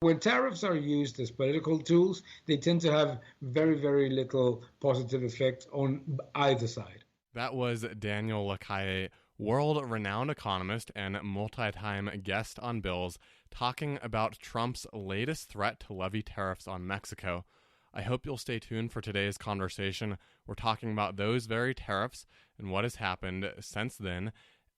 When tariffs are used as political tools, they tend to have very, very little positive effect on either side. That was Daniel LaCalle, world-renowned economist and multi-time guest on Bills, talking about Trump's latest threat to levy tariffs on Mexico. I hope you'll stay tuned for today's conversation. We're talking about those very tariffs and what has happened since then,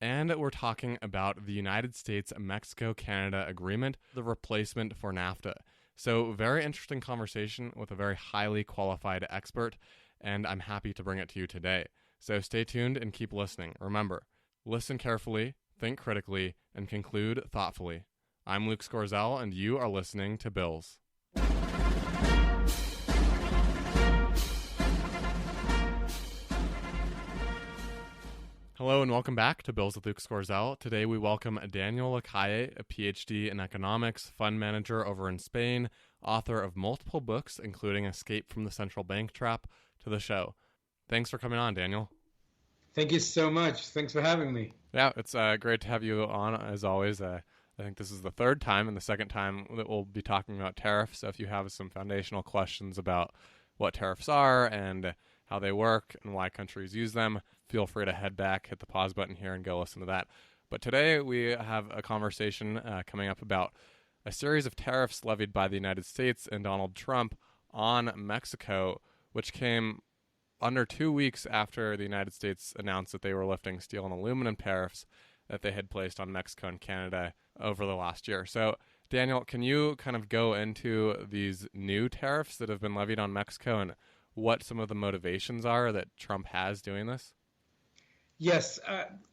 and we're talking about the United States-Mexico-Canada agreement, the replacement for NAFTA. So, very interesting conversation with a very highly qualified expert, and I'm happy to bring it to you today. So stay tuned and keep listening. Remember, listen carefully, think critically, and conclude thoughtfully. I'm Luke Scorzel, and you are listening to Bills. Hello and welcome back to Bills with Luke Scorzel. Today we welcome Daniel LaCalle, a PhD in economics, fund manager over in Spain, author of multiple books, including Escape from the Central Bank Trap, to the show. Thanks for coming on, Daniel. Thank you so much. Thanks for having me. Yeah, it's great to have you on, as always. I think this is the third time and the second time that we'll be talking about tariffs. So if you have some foundational questions about what tariffs are and how they work and why countries use them, feel free to head back, hit the pause button here, and go listen to that. But today we have a conversation coming up about a series of tariffs levied by the United States and Donald Trump on Mexico, which came under 2 weeks after the United States announced that they were lifting steel and aluminum tariffs that they had placed on Mexico and Canada over the last year. So, Daniel, can you kind of go into these new tariffs that have been levied on Mexico and what some of the motivations are that Trump has doing this? Yes,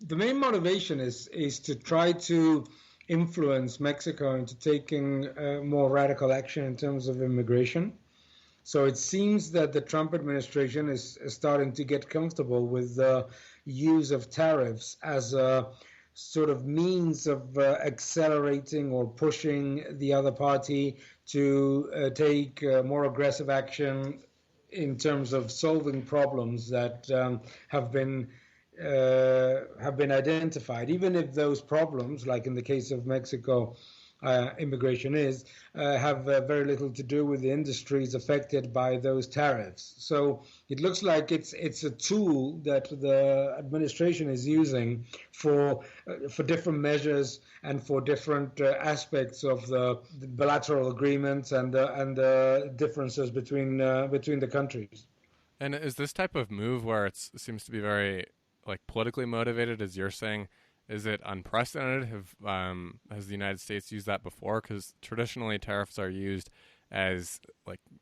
the main motivation is to try to influence Mexico into taking more radical action in terms of immigration. So it seems that the Trump administration is starting to get comfortable with the use of tariffs as a sort of means of accelerating or pushing the other party to take more aggressive action in terms of solving problems that have been identified, even if those problems, like in the case of Mexico, immigration have very little to do with the industries affected by those tariffs. So it looks like it's a tool that the administration is using for different measures and for different aspects of the bilateral agreements and the differences between the countries. And is this type of move where it seems to be very politically motivated, as you're saying? Is it unprecedented? Has the United States used that before? Because traditionally tariffs are used as,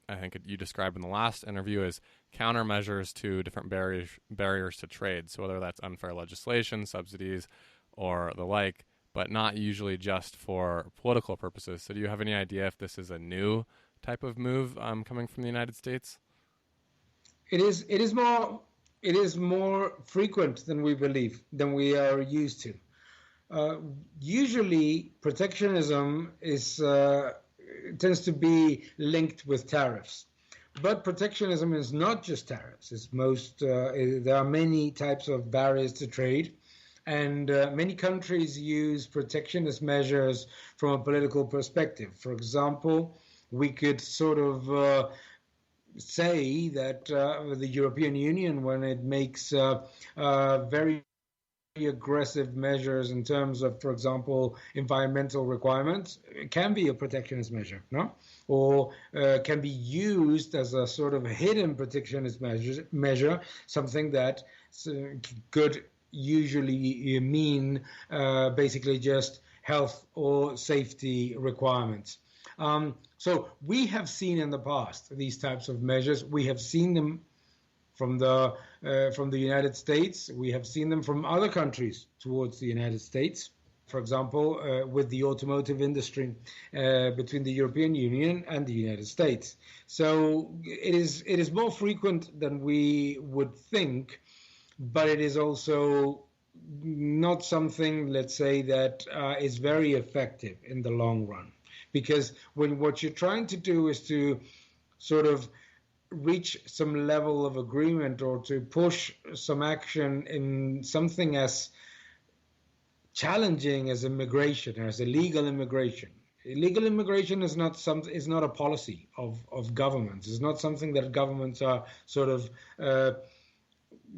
I think you described in the last interview, as countermeasures to different barriers to trade. So whether that's unfair legislation, subsidies, or the like, but not usually just for political purposes. So do you have any idea if this is a new type of move coming from the United States? It is more frequent than we are used to. Usually, protectionism tends to be linked with tariffs. But protectionism is not just tariffs. There are many types of barriers to trade, and many countries use protectionist measures from a political perspective. For example, we could sort of say that the European Union, when it makes very aggressive measures in terms of, for example, environmental requirements, it can be a protectionist measure, no? Or can be used as a sort of hidden protectionist measure, something that could usually mean basically just health or safety requirements. So we have seen in the past these types of measures. We have seen them from the United States. We have seen them from other countries towards the United States. For example, with the automotive industry between the European Union and the United States. So it is more frequent than we would think, but it is also not something, let's say, that is very effective in the long run. Because when what you're trying to do is to sort of reach some level of agreement or to push some action in something as challenging as immigration, as illegal immigration, Illegal immigration is not a policy of governments. It's not something that governments are sort of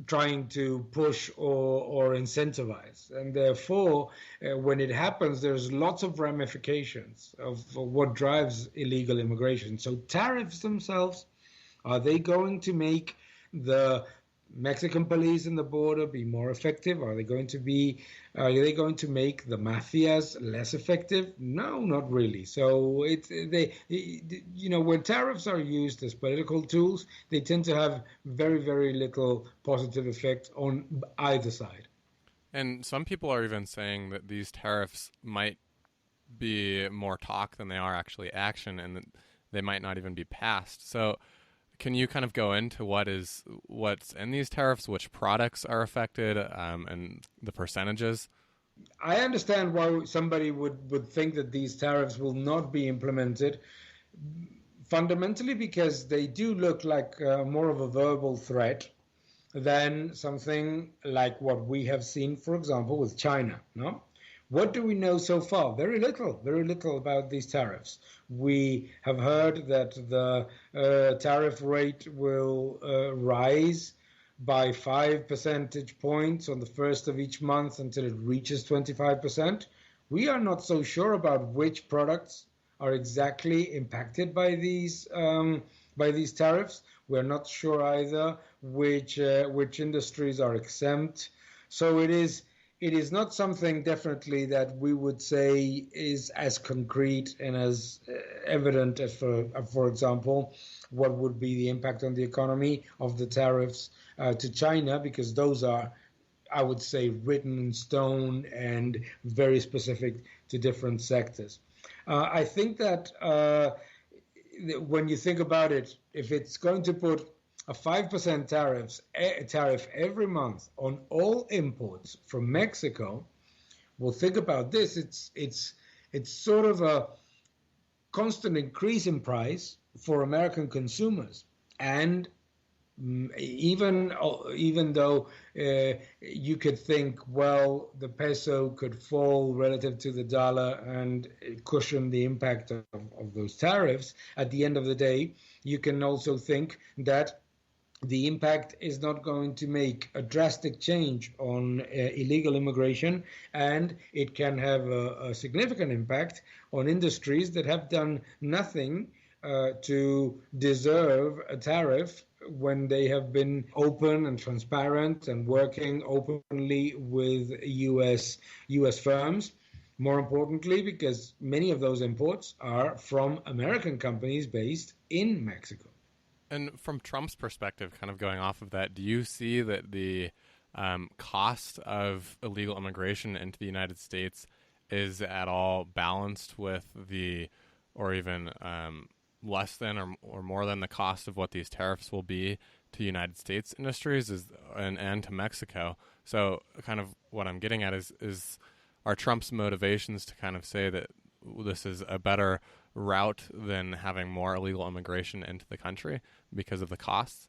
trying to push or incentivize. And therefore, when it happens, there's lots of ramifications of what drives illegal immigration. So tariffs themselves, are they going to make the Mexican police in the border be more effective? Are they going to make the mafias less effective? No, not really. So when tariffs are used as political tools, they tend to have very, very little positive effect on either side. And some people are even saying that these tariffs might be more talk than they are actually action, and that they might not even be passed. So can you kind of go into what's in these tariffs, which products are affected, and the percentages? I understand why somebody would think that these tariffs will not be implemented, fundamentally because they do look like more of a verbal threat than something like what we have seen, for example, with China. No? What do we know so far? Very little about these tariffs. We have heard that the tariff rate will rise by 5 percentage points on the first of each month until it reaches 25%. We are not so sure about which products are exactly impacted by these tariffs. We're not sure either which industries are exempt. So it is not something definitely that we would say is as concrete and as evident as, for example, what would be the impact on the economy of the tariffs to China, because those are, I would say, written in stone and very specific to different sectors. I think that when you think about it, if it's going to put a 5% tariff every month on all imports from Mexico, well, think about this. It's sort of a constant increase in price for American consumers. And even though you could think, well, the peso could fall relative to the dollar and cushion the impact of those tariffs, at the end of the day, you can also think that the impact is not going to make a drastic change on illegal immigration, and it can have a significant impact on industries that have done nothing to deserve a tariff when they have been open and transparent and working openly with US firms. More importantly, because many of those imports are from American companies based in Mexico. And from Trump's perspective, kind of going off of that, do you see that the cost of illegal immigration into the United States is at all balanced with or even less than or more than the cost of what these tariffs will be to United States industries and to Mexico? So kind of what I'm getting at is are Trump's motivations to kind of say that this is a better route than having more illegal immigration into the country because of the costs?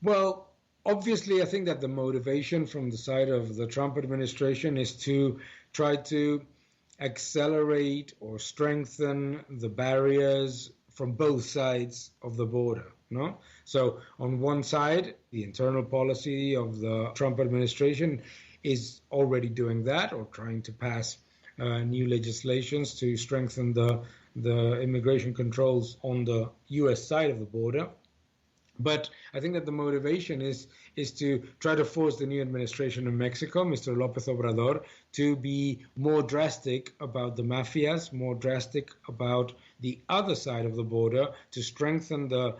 Well, obviously, I think that the motivation from the side of the Trump administration is to try to accelerate or strengthen the barriers from both sides of the border. No? So on one side, the internal policy of the Trump administration is already doing that, or trying to pass new legislations to strengthen the immigration controls on the U.S. side of the border. But I think that the motivation is to try to force the new administration in Mexico, Mr. López Obrador, to be more drastic about the mafias, more drastic about the other side of the border, to strengthen the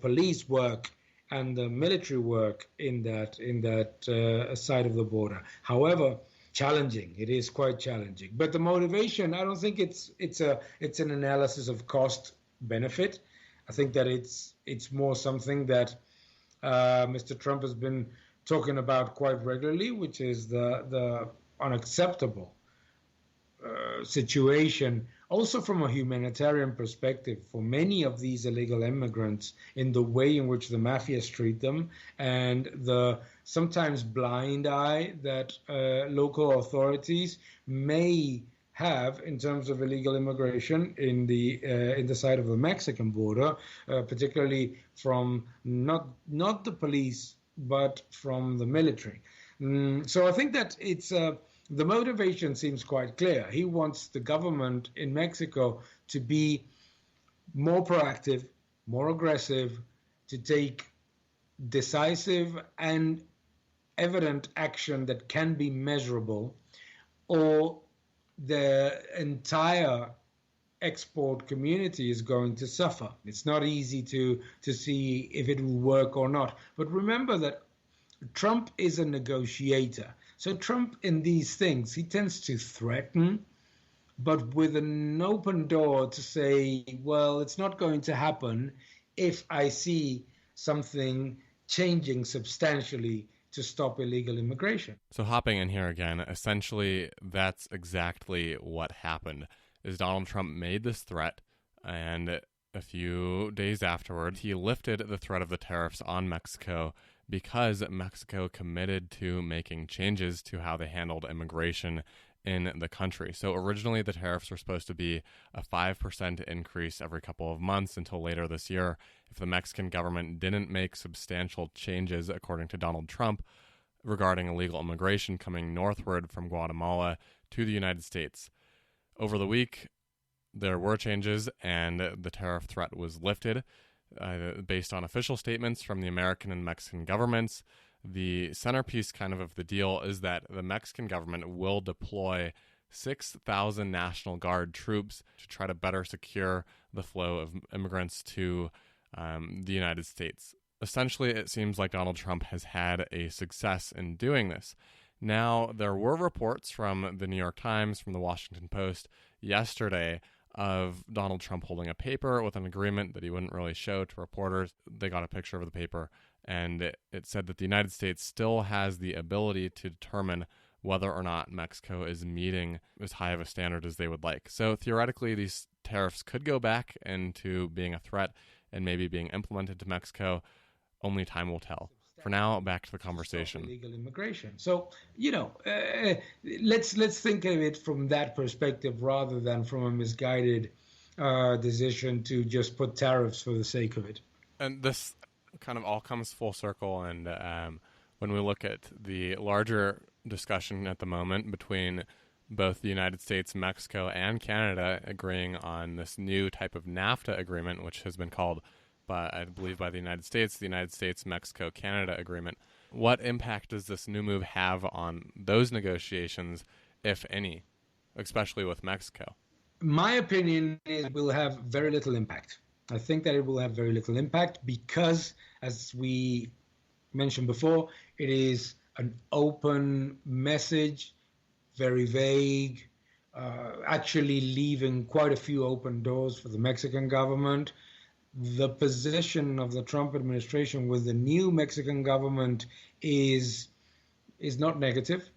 police work and the military work in that side of the border. However, challenging. It is quite challenging. But the motivation, I don't think it's an analysis of cost benefit. I think that it's more something that Mr. Trump has been talking about quite regularly, which is the unacceptable situation, also from a humanitarian perspective, for many of these illegal immigrants, in the way in which the mafias treat them, and the sometimes blind eye that local authorities may have in terms of illegal immigration in the side of the Mexican border, particularly from not the police but from the military. So I think that it's the motivation seems quite clear. He wants the government in Mexico to be more proactive, more aggressive, to take decisive and evident action that can be measurable, or the entire export community is going to suffer. It's not easy to see if it will work or not. But remember that Trump is a negotiator. So Trump in these things, he tends to threaten, but with an open door to say, well, it's not going to happen if I see something changing substantially to stop illegal immigration. So hopping in here again, essentially that's exactly what happened. Is Donald Trump made this threat, and a few days afterwards, he lifted the threat of the tariffs on Mexico because Mexico committed to making changes to how they handled immigration in the country. So originally the tariffs were supposed to be a 5% increase every couple of months until later this year if the Mexican government didn't make substantial changes, according to Donald Trump, regarding illegal immigration coming northward from Guatemala to the United States. Over the week, there were changes and the tariff threat was lifted based on official statements from the American and Mexican governments. The centerpiece kind of the deal is that the Mexican government will deploy 6,000 National Guard troops to try to better secure the flow of immigrants to the United States. Essentially, it seems like Donald Trump has had a success in doing this. Now, there were reports from the New York Times, from the Washington Post yesterday of Donald Trump holding a paper with an agreement that he wouldn't really show to reporters. They got a picture of the paper, and it said that the United States still has the ability to determine whether or not Mexico is meeting as high of a standard as they would like. So theoretically, these tariffs could go back into being a threat and maybe being implemented to Mexico. Only time will tell. For now, back to the conversation. Illegal immigration. So, let's think of it from that perspective rather than from a misguided decision to just put tariffs for the sake of it. And this kind of all comes full circle. And when we look at the larger discussion at the moment between both the United States, Mexico, and Canada agreeing on this new type of NAFTA agreement, which has been called, I believe, by the United States, Mexico, Canada agreement. What impact does this new move have on those negotiations, if any, especially with Mexico? My opinion is it will have very little impact. I think that it will have very little impact because, as we mentioned before, it is an open message, very vague, actually leaving quite a few open doors for the Mexican government. The position of the Trump administration with the new Mexican government is not negative.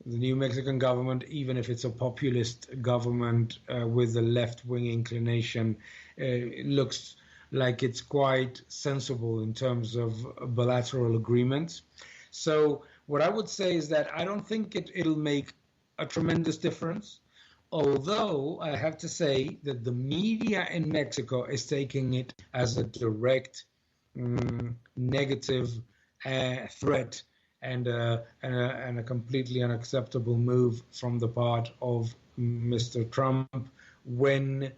The new Mexican government, even if it's a populist government with a left-wing inclination, looks like it's quite sensible in terms of bilateral agreements. So what I would say is that I don't think it'll make a tremendous difference. Although I have to say that the media in Mexico is taking it as a direct negative threat and a completely unacceptable move from the part of Mr. Trump, when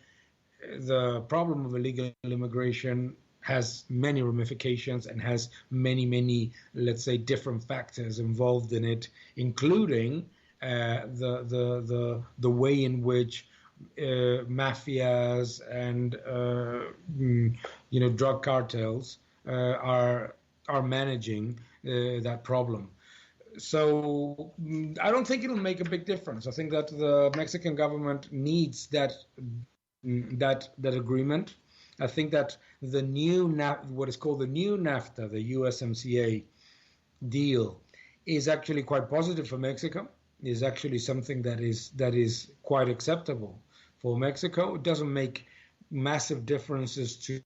the problem of illegal immigration has many ramifications and has many, let's say, different factors involved in it, including the way in which mafias and drug cartels are managing that problem. So I don't think it'll make a big difference. I think that the Mexican government needs that agreement. I think that the new what is called the new NAFTA, the USMCA deal, is actually quite positive for Mexico. Is actually something that is quite acceptable for Mexico. It doesn't make massive differences to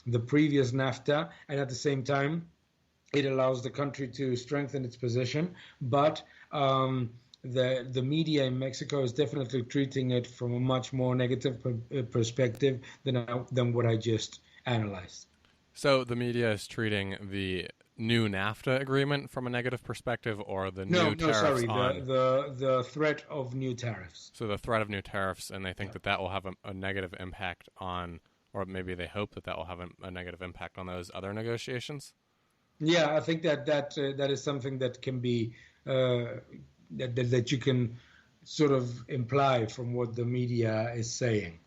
the previous NAFTA, and at the same time, it allows the country to strengthen its position. But the media in Mexico is definitely treating it from a much more negative perspective than what I just analyzed. So the media is treating the new NAFTA agreement from a negative perspective, or the new tariffs sorry, on the threat of new tariffs. So the threat of new tariffs, and they think that will have a negative impact on, or maybe they hope that will have a negative impact on those other negotiations. Yeah, I think that is something that can be that you can sort of imply from what the media is saying.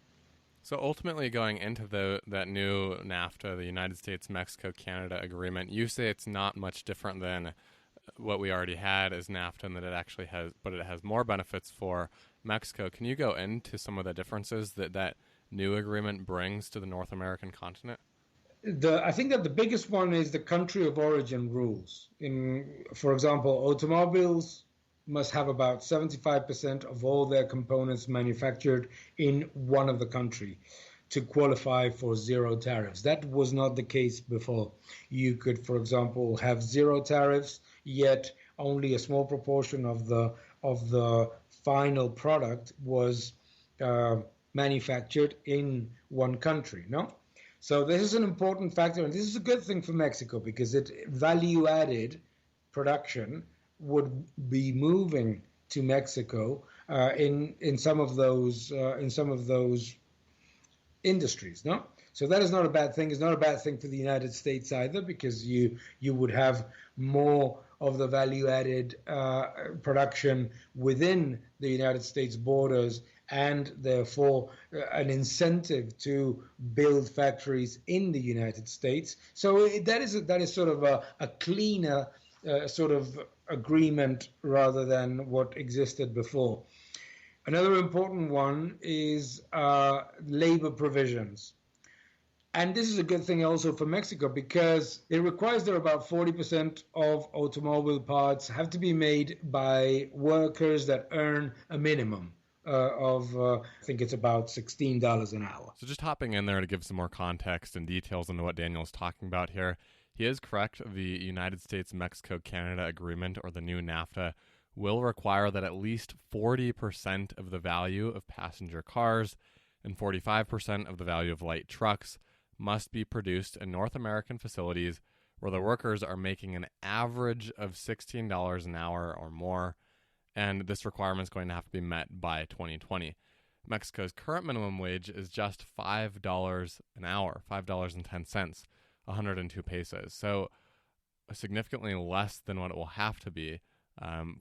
So ultimately, going into that new NAFTA, the United States-Mexico-Canada agreement, you say it's not much different than what we already had as NAFTA, and that it actually has, but it has more benefits for Mexico. Can you go into some of the differences that new agreement brings to the North American continent? I think that the biggest one is the country of origin rules. For example, automobiles must have about 75% of all their components manufactured in one of the country to qualify for zero tariffs. That was not the case before. You could, for example, have zero tariffs, yet only a small proportion of the final product was manufactured in one country. No. So this is an important factor, and this is a good thing for Mexico because value-added production would be moving to Mexico in some of those industries. No, so that is not a bad thing. It's not a bad thing for the United States either, because you would have more of the value-added production within the United States borders, and therefore an incentive to build factories in the United States. So that is sort of a cleaner sort of agreement rather than what existed before. Another important one is labor provisions. And this is a good thing also for Mexico, because it requires that about 40% of automobile parts have to be made by workers that earn a minimum of, I think it's about $16 an hour. So just hopping in there to give some more context and details into what Daniel is talking about here. He is correct. The United States-Mexico-Canada agreement, or the new NAFTA, will require that at least 40% of the value of passenger cars and 45% of the value of light trucks must be produced in North American facilities where the workers are making an average of $16 an hour or more, and this requirement is going to have to be met by 2020. Mexico's current minimum wage is just $5 an hour, $5.10, 102 pesos. So significantly less than what it will have to be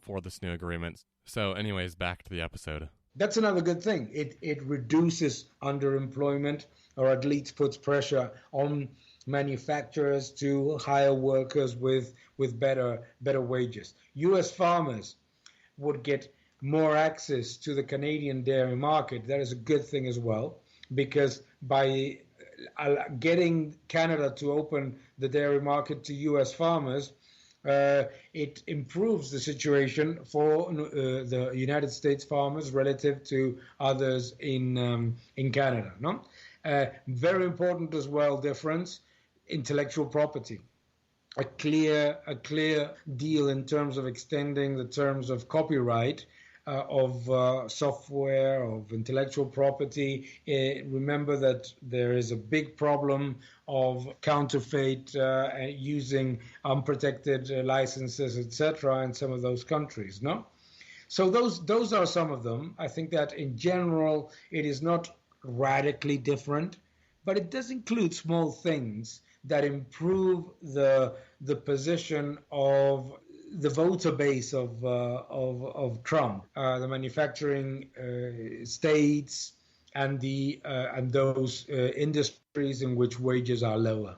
for this new agreement. So anyways, back to the episode. That's another good thing. It reduces underemployment, or at least puts pressure on manufacturers to hire workers with better wages. U.S. farmers would get more access to the Canadian dairy market. That is a good thing as well, because by getting Canada to open the dairy market to U.S. farmers, it improves the situation for the United States farmers relative to others in Canada. No, very important as well. Difference: intellectual property. A clear deal in terms of extending the terms of copyright of software, of intellectual property. Remember that there is a big problem of counterfeit using unprotected licenses, etc., in some of those countries. No, so those are some of them. I think that in general it is not radically different, but it does include small things that improve the position of the voter base of Trump, the manufacturing states, and those industries in which wages are lower.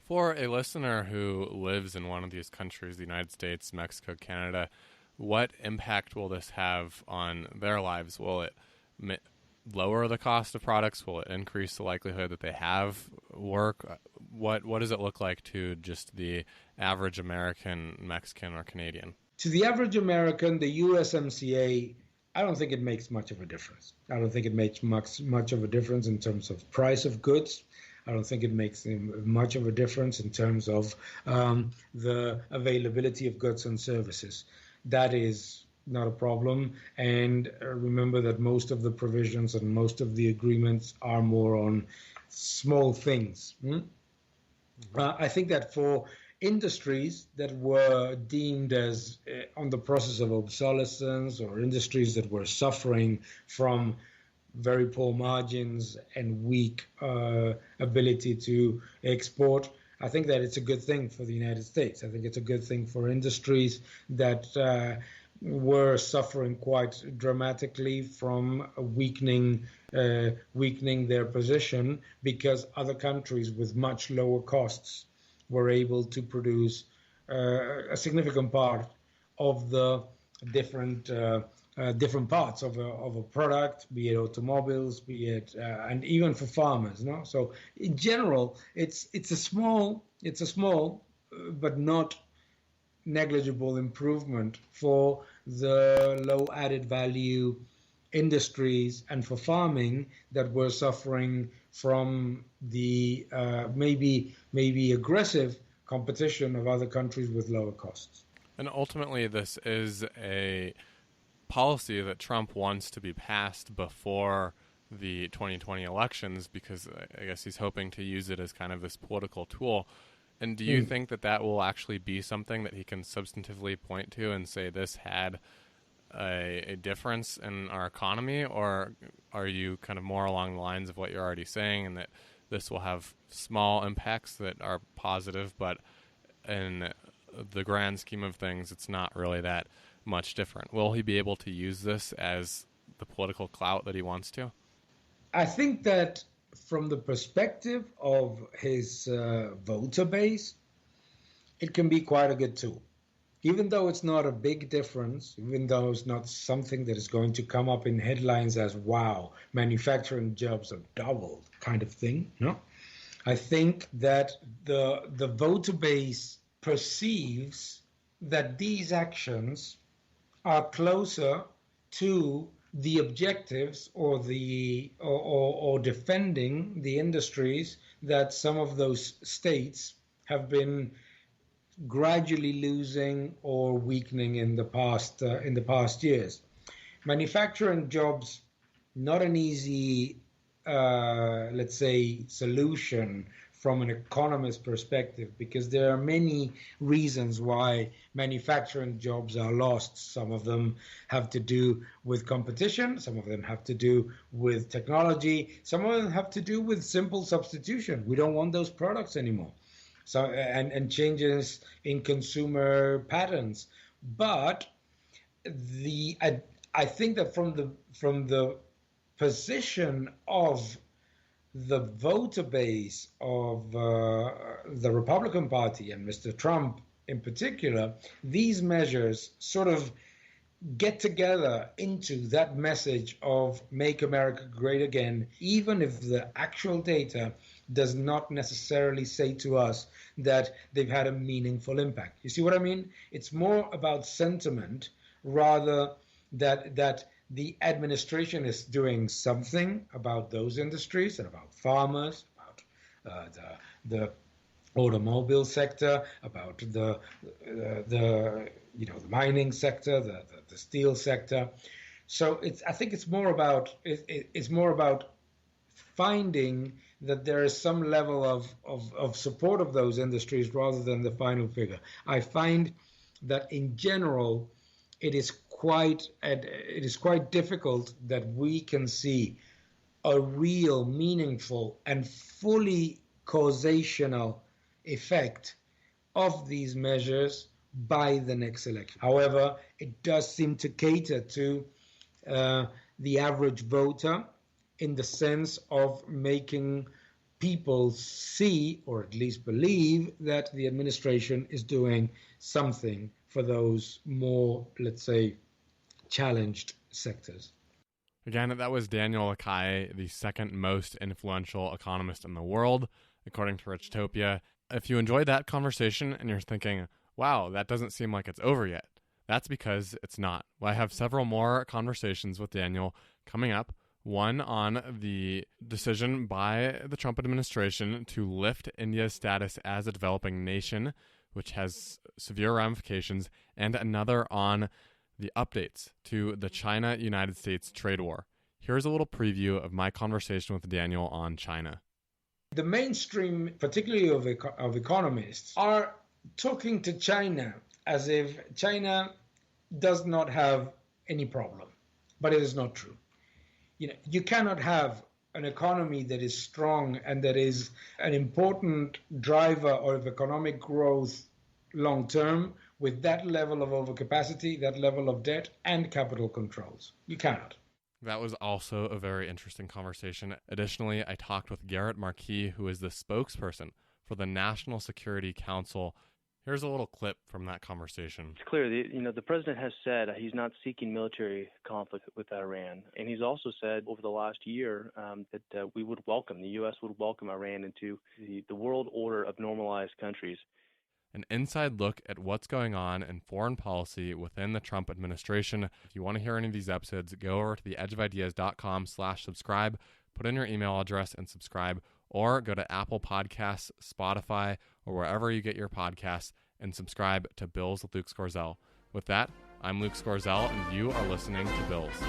For a listener who lives in one of these countries, the United States, Mexico, Canada, what impact will this have on their lives? Will it lower the cost of products? Will it increase the likelihood that they have work? What does it look like to just the average American, Mexican, or Canadian? To the average American, the USMCA, I don't think it makes much of a difference. I don't think it makes much of a difference in terms of price of goods. I don't think it makes much of a difference in terms of the availability of goods and services. That is not a problem. And remember that most of the provisions and most of the agreements are more on small things. I think that for industries that were deemed as on the process of obsolescence, or industries that were suffering from very poor margins and weak ability to export, I think that it's a good thing for the United States. I think it's a good thing for industries that were suffering quite dramatically from weakening their position, because other countries with much lower costs were able to produce a significant part of the different parts of a product, be it automobiles, be it and even for farmers. No, so in general, it's a small but not negligible improvement for the low added value industries and for farming that were suffering from the maybe aggressive competition of other countries with lower costs. And ultimately, this is a policy that Trump wants to be passed before the 2020 elections, because I guess he's hoping to use it as kind of this political tool. And do you think that that will actually be something that he can substantively point to and say this had a difference in our economy, or are you kind of more along the lines of what you're already saying, and that this will have small impacts that are positive, but in the grand scheme of things, it's not really that much different? Will he be able to use this as the political clout that he wants to? I think that from the perspective of his voter base, it can be quite a good tool. Even though it's not a big difference, even though it's not something that is going to come up in headlines as, wow, manufacturing jobs have doubled kind of thing, no? I think that the voter base perceives that these actions are closer to the objectives or defending the industries that some of those states have been gradually losing or weakening in the past years. Manufacturing jobs, not an easy let's say solution from an economist perspective, because there are many reasons why manufacturing jobs are lost. Some of them have to do with competition, some of them have to do with technology, some of them have to do with simple substitution. We don't want those products anymore. So and changes in consumer patterns. But I think that from the position of the voter base of the Republican Party and Mr. Trump in particular, these measures sort of get together into that message of Make America Great Again, even if the actual data does not necessarily say to us that they've had a meaningful impact. You see what I mean? It's more about sentiment rather that the administration is doing something about those industries and about farmers, about the automobile sector, about the mining sector, the steel sector. So I think it's more about finding that there is some level of support of those industries rather than the final figure. I find that in general, it is quite difficult that we can see a real, meaningful, and fully causational effect of these measures by the next election. However, it does seem to cater to the average voter in the sense of making people see, or at least believe, that the administration is doing something for those more, let's say, challenged sectors. Again, that was Daniel LaCalle, the second most influential economist in the world, according to Richtopia. If you enjoyed that conversation and you're thinking, wow, that doesn't seem like it's over yet, that's because it's not. I have several more conversations with Daniel coming up. One on the decision by the Trump administration to lift India's status as a developing nation, which has severe ramifications, and another on the updates to the China-United States trade war. Here's a little preview of my conversation with Daniel on China. The mainstream, particularly of economists, are talking to China as if China does not have any problem, but it is not true. You cannot have an economy that is strong and that is an important driver of economic growth long term with that level of overcapacity, that level of debt, and capital controls. You cannot. That was also a very interesting conversation. Additionally, I talked with Garrett Marquis, who is the spokesperson for the National Security Council. Here's a little clip from that conversation. It's clear, the president has said he's not seeking military conflict with Iran. And he's also said over the last year that we would welcome, the U.S. would welcome Iran into the world order of normalized countries. An inside look at what's going on in foreign policy within the Trump administration. If you want to hear any of these episodes, go over to theedgeofideas.com/subscribe, put in your email address and subscribe, or go to Apple Podcasts, Spotify, or wherever you get your podcasts and subscribe to Bills with Luke Scorzel. With that, I'm Luke Scorzel, and you are listening to Bills.